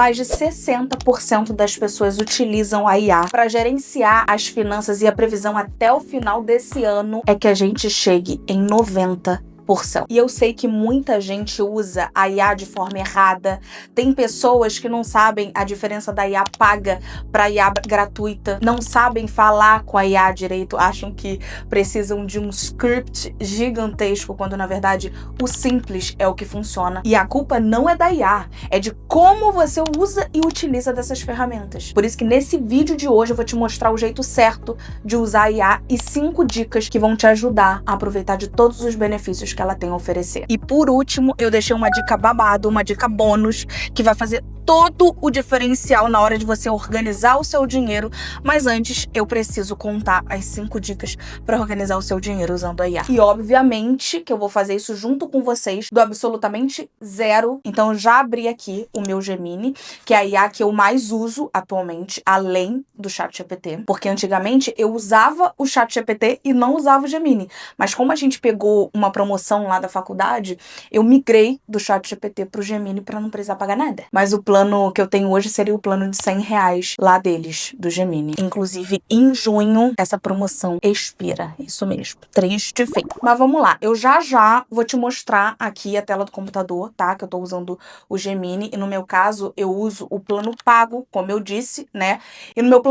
mais de 60% das pessoas utilizam a IA para gerenciar as finanças, e a previsão até o final desse ano é que a gente chegue em 90%. E eu sei que muita gente usa a IA de forma errada. Tem pessoas que não sabem a diferença da IA paga para a IA gratuita, não sabem falar com a IA direito, acham que precisam de um script gigantesco, quando na verdade o simples é o que funciona. E a culpa não é da IA, é de como você usa e utiliza dessas ferramentas. Por isso que nesse vídeo de hoje eu vou te mostrar o jeito certo de usar a IA e 5 dicas que vão te ajudar a aproveitar de todos os benefícios que ela tem a oferecer. E por último, eu deixei uma dica babado, uma dica bônus, que vai fazer todo o diferencial na hora de você organizar o seu dinheiro. Mas antes, eu preciso contar as 5 dicas para organizar o seu dinheiro usando a IA. E obviamente que eu vou fazer isso junto com vocês, do absolutamente zero. Então eu já abri aqui o meu Gemini, que é a IA que eu mais uso atualmente, além do ChatGPT. Porque antigamente eu usava o ChatGPT e não usava o Gemini. Mas como a gente pegou uma promoção lá da faculdade, eu migrei do ChatGPT pro Gemini para não precisar pagar nada. Mas o plano que eu tenho hoje seria o plano de R$100 lá deles, do Gemini. Inclusive, em junho, essa promoção expira. Isso mesmo. Triste feio. Mas vamos lá. Eu já vou te mostrar aqui a tela do computador, tá? Que eu tô usando o Gemini. E no meu caso, eu uso o plano pago, como eu disse, né? E no meu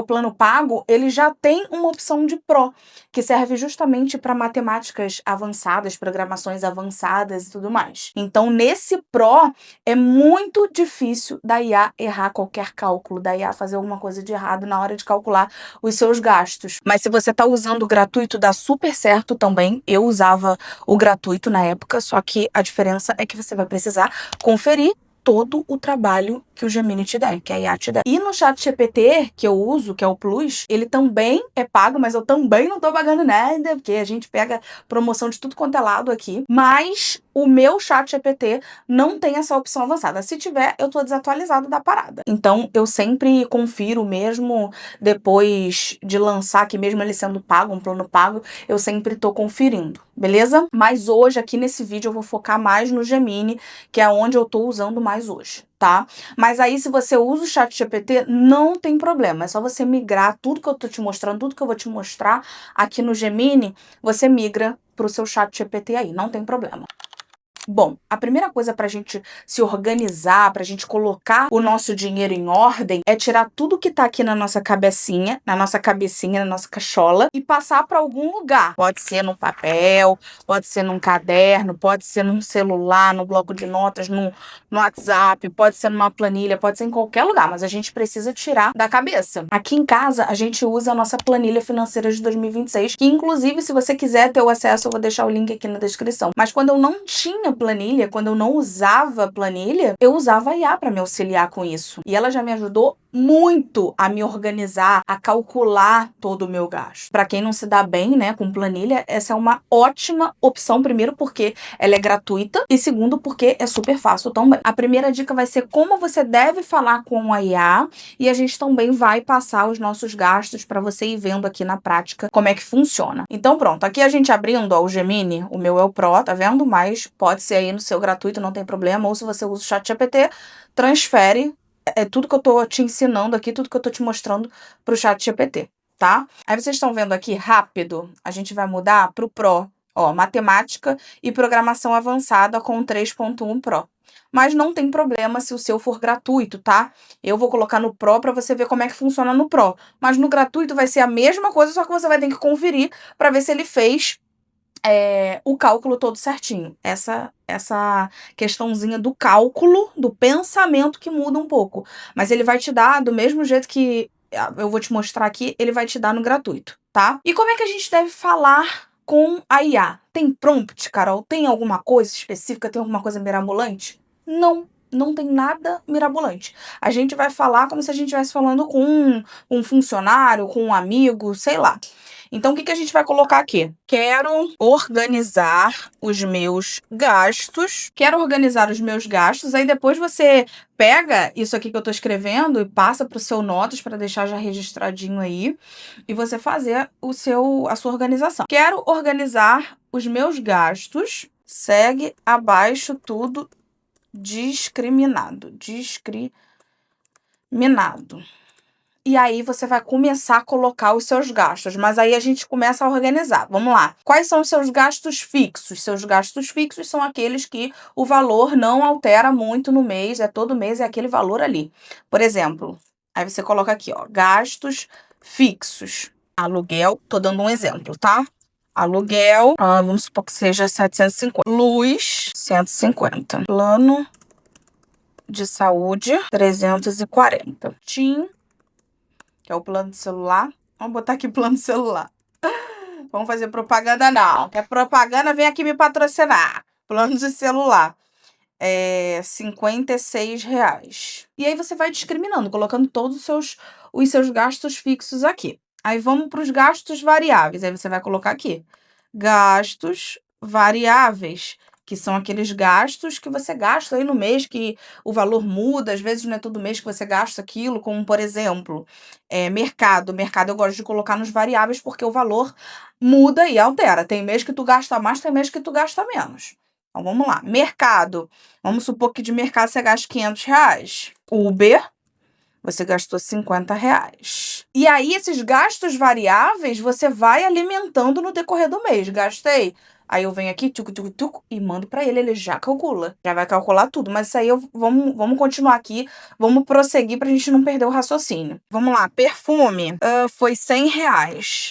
plano pago, ele já tem uma opção de Pro, que serve justamente para matemáticas avançadas, programações avançadas e tudo mais. Então, nesse Pro, é muito difícil da IA errar qualquer cálculo, da IA fazer alguma coisa de errado na hora de calcular os seus gastos. Mas se você tá usando o gratuito, dá super certo também. Eu usava o gratuito na época, só que a diferença é que você vai precisar conferir todo o trabalho que o Gemini te dá, que a IA te dá. E no ChatGPT, que eu uso, que é o Plus, ele também é pago, mas eu também não tô pagando nada, porque a gente pega promoção de tudo quanto é lado aqui. Mas o meu ChatGPT não tem essa opção avançada. Se tiver, eu tô desatualizado da parada. Então, eu sempre confiro mesmo depois de lançar, que mesmo ele sendo pago, um plano pago, eu sempre tô conferindo, beleza? Mas hoje, aqui nesse vídeo, eu vou focar mais no Gemini, que é onde eu tô usando mais hoje, tá? Mas aí, se você usa o ChatGPT, não tem problema. É só você migrar tudo que eu tô te mostrando, tudo que eu vou te mostrar aqui no Gemini, você migra pro seu ChatGPT aí, não tem problema. Bom, a primeira coisa pra gente se organizar, pra gente colocar o nosso dinheiro em ordem, é tirar tudo que tá aqui na nossa cabecinha, na nossa cachola, e passar pra algum lugar. Pode ser num papel, pode ser num caderno, pode ser num celular, no bloco de notas, no WhatsApp, pode ser numa planilha, pode ser em qualquer lugar, mas a gente precisa tirar da cabeça. Aqui em casa, a gente usa a nossa planilha financeira de 2026, que inclusive, se você quiser ter o acesso, eu vou deixar o link aqui na descrição. Mas quando eu não tinha planilha, quando eu não usava planilha, eu usava a IA para me auxiliar com isso. E ela já me ajudou muito a me organizar, a calcular todo o meu gasto. Para quem não se dá bem, né, com planilha, essa é uma ótima opção, primeiro porque ela é gratuita e segundo porque é super fácil também. A primeira dica vai ser como você deve falar com a IA e a gente também vai passar os nossos gastos para você ir vendo aqui na prática como é que funciona. Então pronto, aqui a gente abrindo, ó, o Gemini, o meu é o Pro, tá vendo? Mas pode ser aí no seu gratuito, não tem problema, ou se você usa o ChatGPT, transfere tudo que eu tô te ensinando aqui, tudo que eu tô te mostrando pro ChatGPT, tá? Aí vocês estão vendo aqui, rápido, a gente vai mudar pro Pro, ó, matemática e programação avançada com 3.1 Pro. Mas não tem problema se o seu for gratuito, tá? Eu vou colocar no Pro pra você ver como é que funciona no Pro. Mas no gratuito vai ser a mesma coisa, só que você vai ter que conferir pra ver se ele fez o cálculo todo certinho. Essa questãozinha do cálculo, do pensamento que muda um pouco. Mas ele vai te dar do mesmo jeito que eu vou te mostrar aqui, ele vai te dar no gratuito, tá? E como é que a gente deve falar com a IA? Tem prompt, Carol? Tem alguma coisa específica? Tem alguma coisa mirabolante? Não. Não tem nada mirabolante. A gente vai falar como se a gente estivesse falando com um funcionário, com um amigo, sei lá. Então, o que a gente vai colocar aqui? Quero organizar os meus gastos. Aí depois você pega isso aqui que eu tô escrevendo e passa pro seu Notas para deixar já registradinho aí. E você fazer a sua organização. Quero organizar os meus gastos. Segue abaixo tudo Discriminado. E aí você vai começar a colocar os seus gastos, mas aí a gente começa a organizar. Vamos lá. Quais são os seus gastos fixos? Seus gastos fixos são aqueles que o valor não altera muito no mês, todo mês é aquele valor ali. Por exemplo, aí você coloca aqui, ó, gastos fixos. Aluguel, tô dando um exemplo, tá? Aluguel, vamos supor que seja 750. Luz, 150. Plano de saúde, 340. TIM, que é o plano de celular. Vamos botar aqui plano de celular. Vamos fazer propaganda, não. Quer propaganda, vem aqui me patrocinar. Plano de celular. R$ 56. E aí você vai discriminando, colocando todos os seus gastos fixos aqui. Aí vamos para os gastos variáveis. Aí você vai colocar aqui. Gastos variáveis, que são aqueles gastos que você gasta aí no mês, que o valor muda, às vezes não é todo mês que você gasta aquilo, como, por exemplo, mercado. Mercado eu gosto de colocar nos variáveis porque o valor muda e altera. Tem mês que tu gasta mais, tem mês que tu gasta menos. Então, vamos lá. Mercado. Vamos supor que de mercado você gasta R$ 500. Uber, você gastou R$ 50. E aí, esses gastos variáveis, você vai alimentando no decorrer do mês. Gastei. Aí eu venho aqui, tuco, e mando pra ele. Ele já calcula. Já vai calcular tudo. Mas isso aí, vamos continuar aqui. Vamos prosseguir pra gente não perder o raciocínio. Vamos lá. Perfume. Foi R$ 100.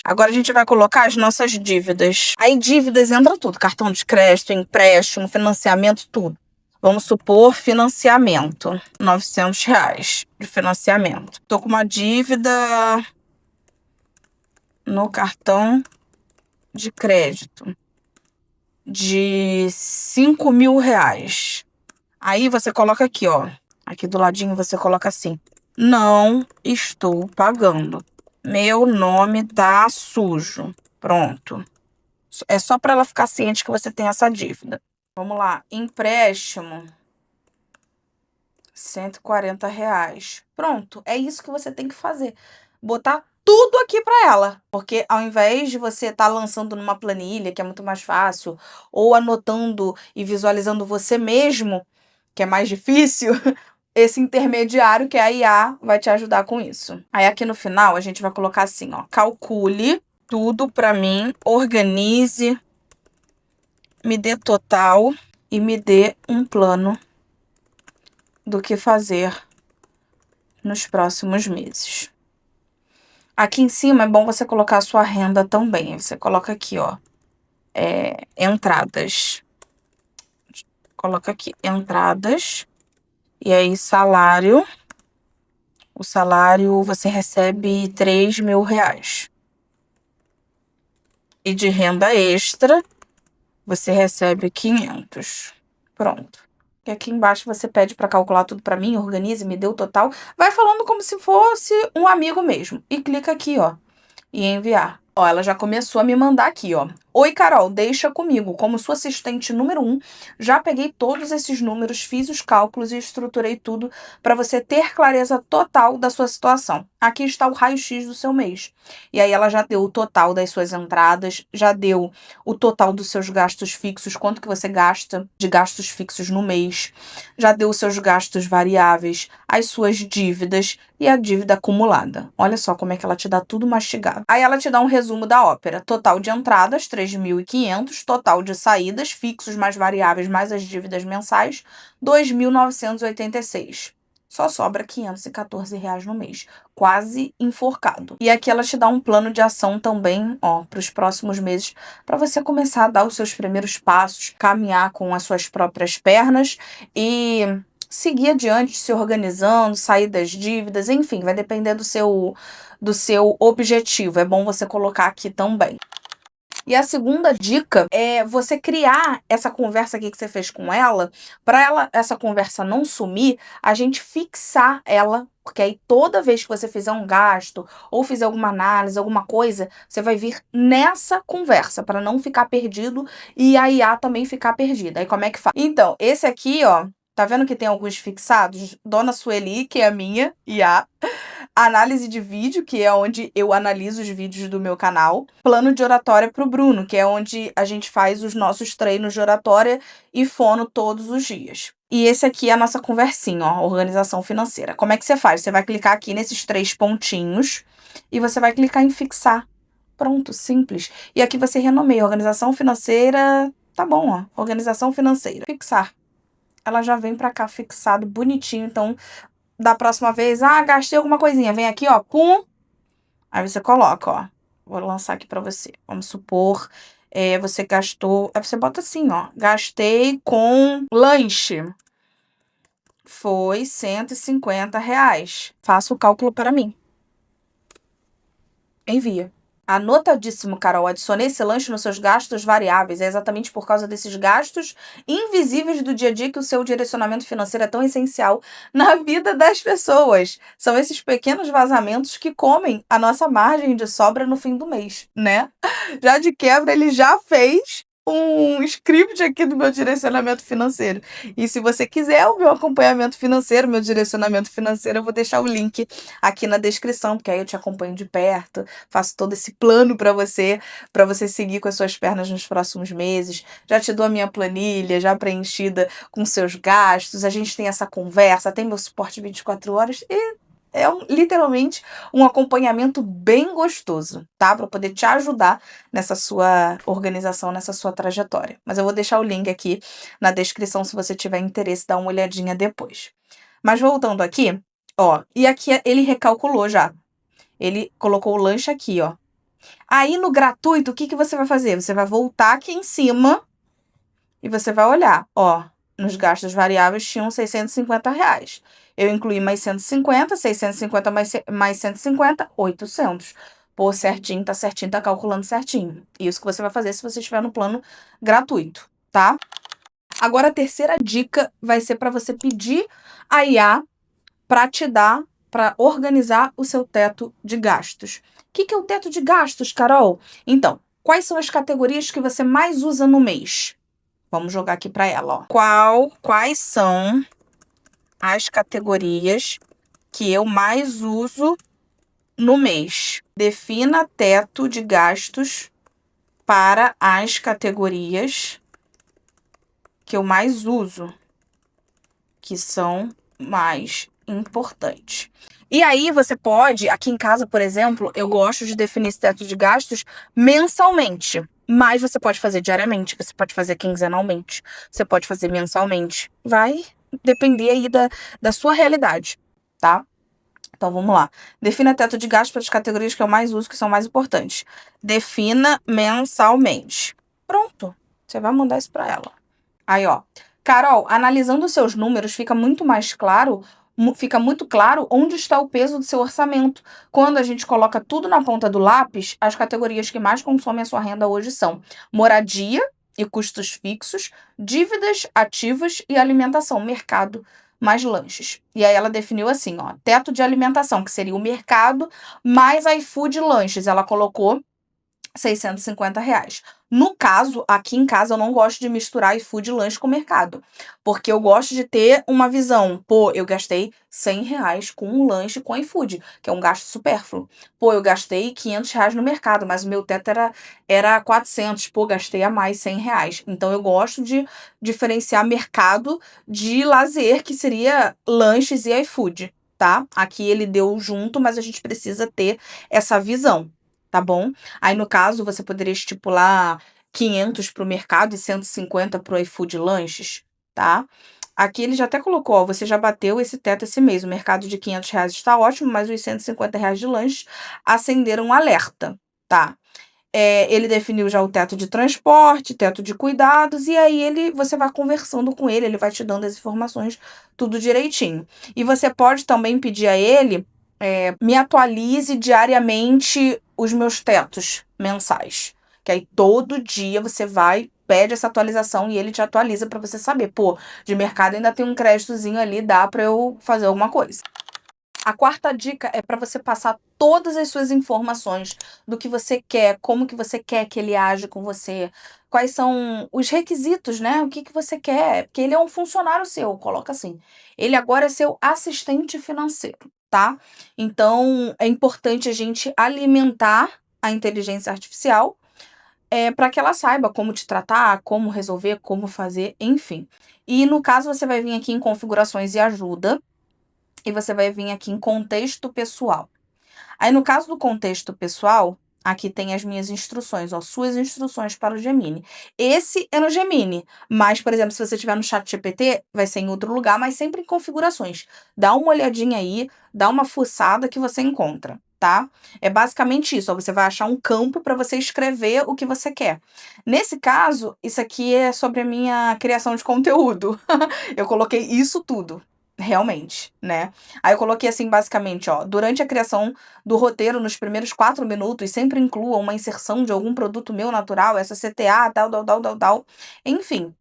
Agora a gente vai colocar as nossas dívidas. Aí, dívidas entra tudo. Cartão de crédito, empréstimo, financiamento, tudo. Vamos supor financiamento, R$ 900 de financiamento. Tô com uma dívida no cartão de crédito de R$ 5.000. Aí você coloca aqui, ó. Aqui do ladinho você coloca assim: não estou pagando. Meu nome tá sujo. Pronto. É só para ela ficar ciente que você tem essa dívida. Vamos lá, empréstimo. R$ 140. Pronto, é isso que você tem que fazer. Botar tudo aqui para ela. Porque ao invés de você estar lançando numa planilha, que é muito mais fácil, ou anotando e visualizando você mesmo, que é mais difícil, esse intermediário, que é a IA, vai te ajudar com isso. Aí aqui no final a gente vai colocar assim, ó: calcule tudo para mim, organize, me dê total e me dê um plano do que fazer nos próximos meses. Aqui em cima é bom você colocar a sua renda também. Você coloca aqui, ó, entradas. Coloca aqui, entradas. E aí, salário. O salário você recebe R$ 3.000. E de renda extra, você recebe 500. Pronto. E aqui embaixo você pede para calcular tudo para mim, organize, me dê o total. Vai falando como se fosse um amigo mesmo. E clica aqui, ó, e enviar. Ó, ela já começou a me mandar aqui, ó: oi, Carol, deixa comigo. Como sua assistente número 1, já peguei todos esses números, fiz os cálculos e estruturei tudo para você ter clareza total da sua situação. Aqui está o raio-x do seu mês. E aí ela já deu o total das suas entradas, já deu o total dos seus gastos fixos, quanto que você gasta de gastos fixos no mês, já deu os seus gastos variáveis, as suas dívidas e a dívida acumulada. Olha só como é que ela te dá tudo mastigado. Aí ela te dá um resumo da ópera: total de entradas, 3.500, total de saídas, fixos mais variáveis mais as dívidas mensais, 2.986. Só sobra R$ 514 no mês. Quase enforcado. E aqui ela te dá um plano de ação também, ó, para os próximos meses, para você começar a dar os seus primeiros passos, caminhar com as suas próprias pernas e seguir adiante, se organizando, sair das dívidas, enfim, vai depender do seu objetivo. É bom você colocar aqui também. E a segunda dica é você criar essa conversa aqui que você fez com ela, para essa conversa não sumir, a gente fixar ela, porque aí toda vez que você fizer um gasto ou fizer alguma análise, alguma coisa, você vai vir nessa conversa para não ficar perdido e a IA também ficar perdida. Aí como é que faz? Então, esse aqui, ó, tá vendo que tem alguns fixados? Dona Sueli, que é a minha IA. Análise de vídeo, que é onde eu analiso os vídeos do meu canal. Plano de oratória pro Bruno, que é onde a gente faz os nossos treinos de oratória e fono todos os dias. E esse aqui é a nossa conversinha, ó, organização financeira. Como é que você faz? Você vai clicar aqui nesses 3 pontinhos e você vai clicar em fixar. Pronto, simples. E aqui você renomeia organização financeira, tá bom, ó, organização financeira. Fixar. Ela já vem pra cá fixado, bonitinho. Então, da próxima vez, gastei alguma coisinha, vem aqui, ó, pum. Aí você coloca, ó. Vou lançar aqui pra você. Vamos supor, você gastou. Aí você bota assim, ó. Gastei com lanche. Foi R$ 150. Faça o cálculo para mim. Envia. Anotadíssimo, Carol. Adicionei esse lanche nos seus gastos variáveis. É exatamente por causa desses gastos invisíveis do dia a dia que o seu direcionamento financeiro é tão essencial na vida das pessoas. São esses pequenos vazamentos que comem a nossa margem de sobra no fim do mês, né? Já de quebra, ele já fez um script aqui do meu direcionamento financeiro. E se você quiser o meu acompanhamento financeiro, meu direcionamento financeiro, eu vou deixar o link aqui na descrição, porque aí eu te acompanho de perto, faço todo esse plano para você seguir com as suas pernas nos próximos meses. Já te dou a minha planilha, já preenchida com seus gastos. A gente tem essa conversa, tem meu suporte 24 horas e é literalmente um acompanhamento bem gostoso, tá? Para poder te ajudar nessa sua organização, nessa sua trajetória. Mas eu vou deixar o link aqui na descrição se você tiver interesse, dá uma olhadinha depois. Mas voltando aqui, ó, e aqui ele recalculou já. Ele colocou o lanche aqui, ó. Aí no gratuito, o que que você vai fazer? Você vai voltar aqui em cima e você vai olhar, ó, nos gastos variáveis tinham R$ 650. Eu incluí mais 150, 650 mais 150, 800. Pô, certinho, tá calculando certinho. Isso que você vai fazer se você estiver no plano gratuito, tá? Agora a terceira dica vai ser para você pedir a IA para te dar, para organizar o seu teto de gastos. O que que é o teto de gastos, Carol? Então, quais são as categorias que você mais usa no mês? Vamos jogar aqui para ela, ó. Quais são as categorias que eu mais uso no mês? Defina teto de gastos para as categorias que eu mais uso, que são mais importantes. E aí você pode, aqui em casa, por exemplo, eu gosto de definir esse teto de gastos mensalmente. Mas você pode fazer diariamente, você pode fazer quinzenalmente, você pode fazer mensalmente. Vai depender aí da sua realidade, tá? Então vamos lá. Defina teto de gastos para as categorias que eu mais uso, que são mais importantes. Defina mensalmente. Pronto. Você vai mandar isso para ela. Aí, ó. Carol, analisando os seus números, fica muito claro onde está o peso do seu orçamento. Quando a gente coloca tudo na ponta do lápis, as categorias que mais consomem a sua renda hoje são moradia e custos fixos, dívidas ativas e alimentação, mercado mais lanches. E aí ela definiu assim, ó, teto de alimentação, que seria o mercado mais iFood e lanches. Ela colocou R$ 650. No caso, aqui em casa, eu não gosto de misturar iFood e lanche com mercado. Porque eu gosto de ter uma visão. Pô, eu gastei R$ 100 com um lanche com iFood, que é um gasto supérfluo. Pô, eu gastei R$ 500 no mercado, mas o meu teto era 400. Pô, gastei a mais R$ 100. Então, eu gosto de diferenciar mercado de lazer, que seria lanches e iFood, tá? Aqui ele deu junto, mas a gente precisa ter essa visão. Tá bom? Aí, no caso, você poderia estipular 500 para o mercado e 150 para o iFood lanches, tá? Aqui ele já até colocou, ó, você já bateu esse teto esse mês. O mercado de R$ 500 está ótimo, mas os R$ 150 de lanches acenderam um alerta, tá? Ele definiu já o teto de transporte, teto de cuidados, e aí você vai conversando com ele vai te dando as informações tudo direitinho. E você pode também pedir a ele, me atualize diariamente os meus tetos mensais. Que aí todo dia você pede essa atualização e ele te atualiza para você saber, pô, de mercado ainda tem um créditozinho ali, dá para eu fazer alguma coisa. A quarta dica é para você passar todas as suas informações do que você quer, como que você quer que ele age com você, quais são os requisitos, né? O que que você quer, porque ele é um funcionário seu, coloca assim. Ele agora é seu assistente financeiro, tá? Então, é importante a gente alimentar a inteligência artificial para que ela saiba como te tratar, como resolver, como fazer, enfim. E no caso, você vai vir aqui em configurações e ajuda, e você vai vir aqui em contexto pessoal. Aí, no caso do contexto pessoal, aqui tem as minhas instruções, ó, suas instruções para o Gemini. Esse é no Gemini, mas, por exemplo, se você tiver no ChatGPT, vai ser em outro lugar, mas sempre em configurações. Dá uma olhadinha aí, dá uma fuçada que você encontra, tá? É basicamente isso, ó, você vai achar um campo para você escrever o que você quer. Nesse caso, isso aqui é sobre a minha criação de conteúdo. Eu coloquei isso tudo. Realmente, né? Aí eu coloquei assim, basicamente, ó, durante a criação do roteiro, nos primeiros 4 minutos, sempre inclua uma inserção de algum produto meu natural, essa CTA, tal. Enfim,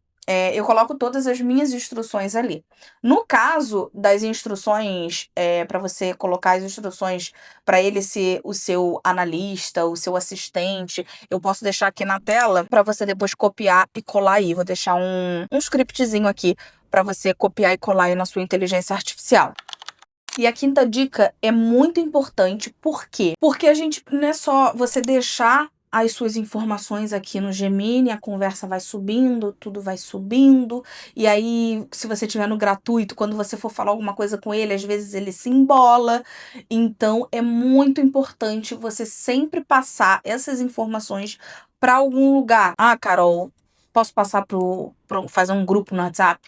eu coloco todas as minhas instruções ali. No caso das instruções, para você colocar as instruções para ele ser o seu analista, o seu assistente, eu posso deixar aqui na tela para você depois copiar e colar aí. Vou deixar um scriptzinho aqui para você copiar e colar aí na sua inteligência artificial. E a quinta dica é muito importante, por quê? Porque a gente não é só você deixar as suas informações aqui no Gemini, a conversa vai subindo, tudo vai subindo, e aí, se você tiver no gratuito, quando você for falar alguma coisa com ele, às vezes ele se embola. Então, é muito importante você sempre passar essas informações para algum lugar. Ah, Carol, posso passar fazer um grupo no WhatsApp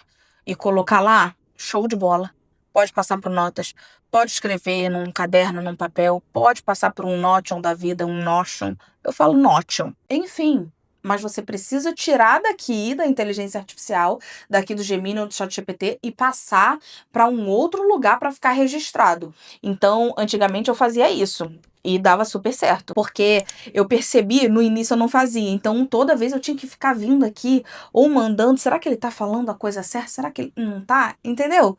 e colocar lá? Show de bola. Pode passar por notas, pode escrever num caderno, num papel, pode passar por um Notion da vida, um Notion. Eu falo Notion. Enfim, mas você precisa tirar daqui da inteligência artificial, daqui do Gemini ou do ChatGPT e passar para um outro lugar para ficar registrado. Então, antigamente eu fazia isso. E dava super certo, porque eu percebi, no início eu não fazia, então toda vez eu tinha que ficar vindo aqui ou mandando, será que ele tá falando a coisa certa? Será que ele não tá? Entendeu?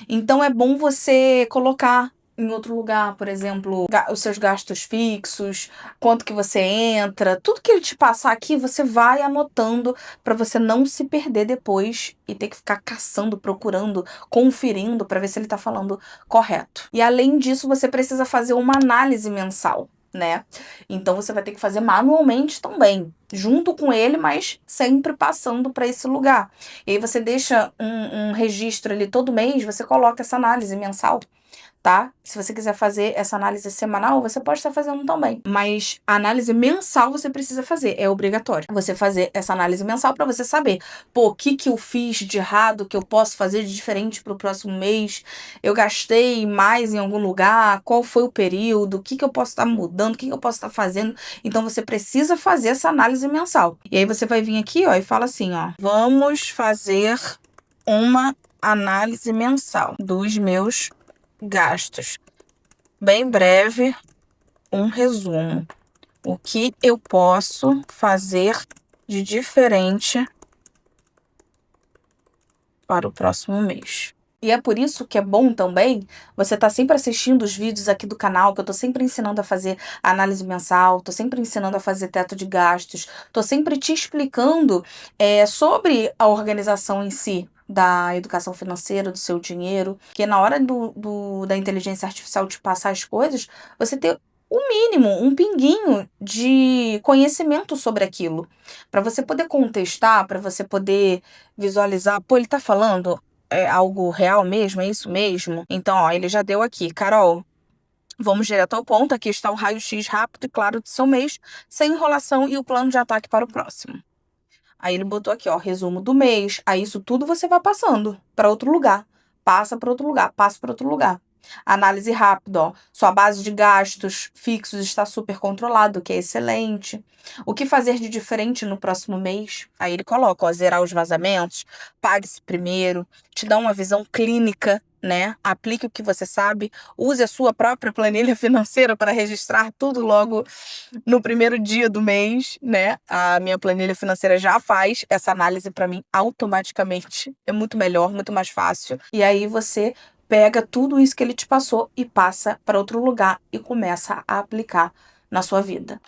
Então é bom você colocar em outro lugar, por exemplo, os seus gastos fixos, quanto que você entra, tudo que ele te passar aqui, você vai anotando para você não se perder depois e ter que ficar caçando, procurando, conferindo para ver se ele tá falando correto. E além disso, você precisa fazer uma análise mensal, né? Então você vai ter que fazer manualmente também, junto com ele, mas sempre passando para esse lugar. E aí você deixa um registro ali todo mês, você coloca essa análise mensal, tá? Se você quiser fazer essa análise semanal, você pode estar fazendo também. Mas a análise mensal você precisa fazer, é obrigatório. Você fazer essa análise mensal para você saber, pô, o que que eu fiz de errado, que eu posso fazer de diferente para o próximo mês? Eu gastei mais em algum lugar? Qual foi o período? O que que eu posso estar mudando? O que que eu posso estar fazendo? Então você precisa fazer essa análise mensal. E aí você vai vir aqui, ó, e fala assim, ó, vamos fazer uma análise mensal dos meus gastos. Bem breve, um resumo. O que eu posso fazer de diferente para o próximo mês? E é por isso que é bom também você estar sempre assistindo os vídeos aqui do canal, que eu tô sempre ensinando a fazer análise mensal, tô sempre ensinando a fazer teto de gastos, tô sempre te explicando sobre a organização em si, da educação financeira, do seu dinheiro, que na hora da inteligência artificial te passar as coisas, você ter o mínimo, um pinguinho de conhecimento sobre aquilo, para você poder contestar, para você poder visualizar, pô, ele tá falando algo real mesmo, é isso mesmo? Então, ó, ele já deu aqui, Carol, vamos direto ao ponto, aqui está o raio-x rápido e claro do seu mês, sem enrolação e o plano de ataque para o próximo. Aí ele botou aqui, ó, resumo do mês. Aí isso tudo você vai passando para outro lugar. Passa para outro lugar, passa para outro lugar. Análise rápida, ó. Sua base de gastos fixos está super controlado, o que é excelente. O que fazer de diferente no próximo mês? Aí ele coloca, ó, zerar os vazamentos, pague-se primeiro, te dá uma visão clínica, né? Aplique o que você sabe, use a sua própria planilha financeira para registrar tudo logo no primeiro dia do mês, né? A minha planilha financeira já faz essa análise para mim automaticamente. É muito melhor, muito mais fácil. E aí você pega tudo isso que ele te passou e passa para outro lugar e começa a aplicar na sua vida.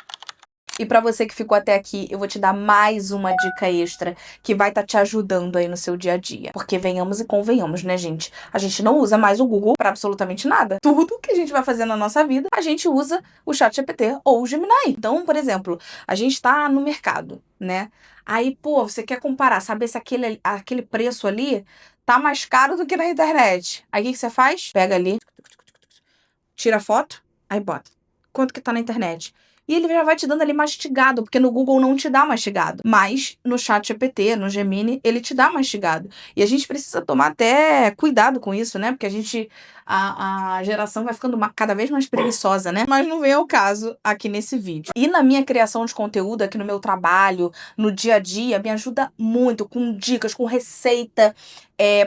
E pra você que ficou até aqui, eu vou te dar mais uma dica extra que vai estar te ajudando aí no seu dia a dia. Porque venhamos e convenhamos, né, gente? A gente não usa mais o Google pra absolutamente nada. Tudo que a gente vai fazer na nossa vida, a gente usa o ChatGPT ou o Gemini. Então, por exemplo, a gente tá no mercado, né? Aí, pô, você quer comparar, saber se aquele preço ali tá mais caro do que na internet. Aí o que você faz? Pega ali, tira a foto, aí bota. Quanto que tá na internet? E ele já vai te dando ali mastigado, porque no Google não te dá mastigado. Mas no ChatGPT, no Gemini, ele te dá mastigado. E a gente precisa tomar até cuidado com isso, né? Porque a geração vai ficando cada vez mais preguiçosa, né? Mas não vem ao caso aqui nesse vídeo. E na minha criação de conteúdo, aqui no meu trabalho, no dia a dia, me ajuda muito com dicas, com receita.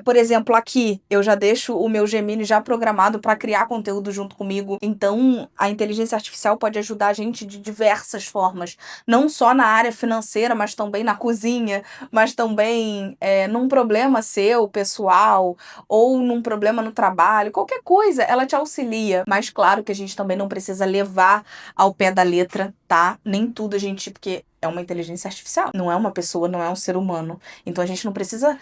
Por exemplo, aqui eu já deixo o meu Gemini já programado para criar conteúdo junto comigo. Então, a inteligência artificial pode ajudar a gente de diversas formas. Não só na área financeira, mas também na cozinha, mas também num problema seu, pessoal, ou num problema no trabalho. Qualquer coisa, ela te auxilia. Mas claro que a gente também não precisa levar ao pé da letra, tá? Nem tudo a gente... Porque é uma inteligência artificial, não é uma pessoa, não é um ser humano. Então a gente não precisa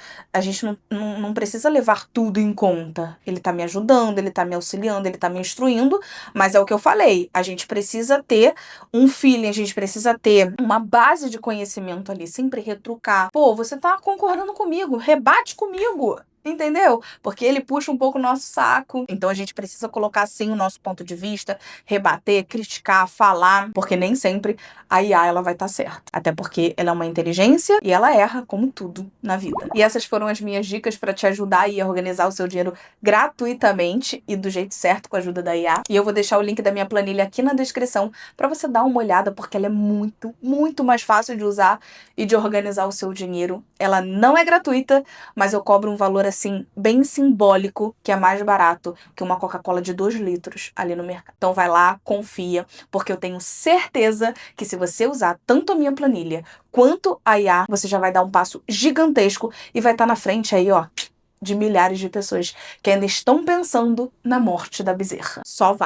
levar tudo em conta. Ele tá me ajudando, ele tá me auxiliando, ele tá me instruindo, mas é o que eu falei, a gente precisa ter um feeling, a gente precisa ter uma base de conhecimento ali, sempre retrucar. Pô, você tá concordando comigo, rebate comigo. Entendeu? Porque ele puxa um pouco o nosso saco. Então a gente precisa colocar sim o nosso ponto de vista, rebater, criticar, falar, porque nem sempre a IA ela vai estar certa. Até porque ela é uma inteligência e ela erra como tudo na vida. E essas foram as minhas dicas para te ajudar aí a organizar o seu dinheiro gratuitamente e do jeito certo com a ajuda da IA. E eu vou deixar o link da minha planilha aqui na descrição para você dar uma olhada, porque ela é muito, muito mais fácil de usar e de organizar o seu dinheiro. Ela não é gratuita, mas eu cobro um valor assim, bem simbólico, que é mais barato que uma Coca-Cola de 2 litros ali no mercado. Então vai lá, confia, porque eu tenho certeza que se você usar tanto a minha planilha quanto a IA, você já vai dar um passo gigantesco e vai estar na frente aí, ó, de milhares de pessoas que ainda estão pensando na morte da bezerra. Só vai.